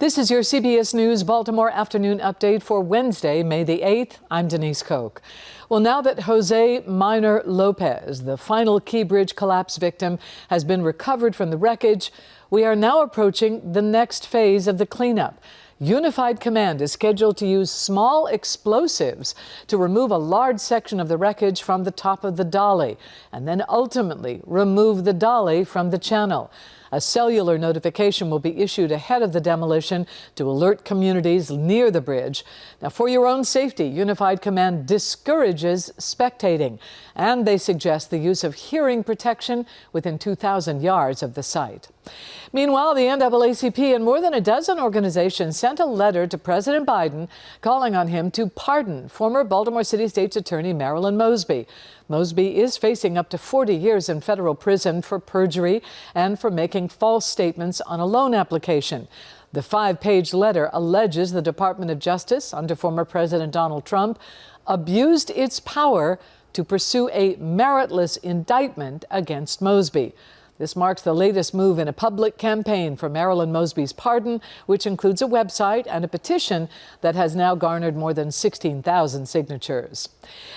This is your CBS News Baltimore afternoon update for Wednesday, May the 8th. I'm Denise Koch. Well, now that Jose Minor Lopez, the final Key Bridge collapse victim, has been recovered from the wreckage, we are now approaching the next phase of the cleanup. Unified Command is scheduled to use small explosives to remove a large section of the wreckage from the top of the dolly and then ultimately remove the dolly from the channel. A cellular notification will be issued ahead of the demolition to alert communities near the bridge. Now, for your own safety, Unified Command discourages spectating, and they suggest the use of hearing protection within 2,000 yards of the site. Meanwhile, the NAACP and more than a dozen organizations sent a letter to President Biden calling on him to pardon former Baltimore City State's Attorney Marilyn Mosby. Mosby is facing up to 40 years in federal prison for perjury and for making false statements on a loan application. The 5-page letter alleges the Department of Justice, under former President Donald Trump, abused its power to pursue a meritless indictment against Mosby. This marks the latest move in a public campaign for Marilyn Mosby's pardon, which includes a website and a petition that has now garnered more than 16,000 signatures.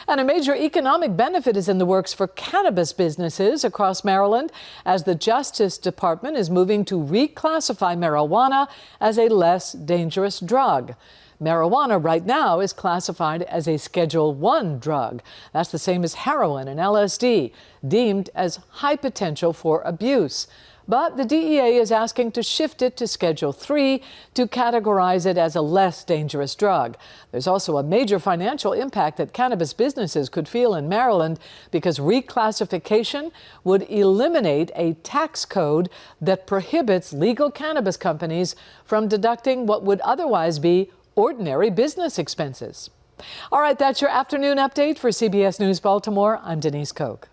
And a major economic benefit is in the works for cannabis businesses across Maryland as the Justice Department is moving to reclassify marijuana as a less dangerous drug. Marijuana right now is classified as a Schedule I drug. That's the same as heroin and LSD, deemed as high potential for abuse. But the DEA is asking to shift it to Schedule III to categorize it as a less dangerous drug. There's also a major financial impact that cannabis businesses could feel in Maryland because reclassification would eliminate a tax code that prohibits legal cannabis companies from deducting what would otherwise be ordinary business expenses. All right, that's your afternoon update for CBS News Baltimore. I'm Denise Koch.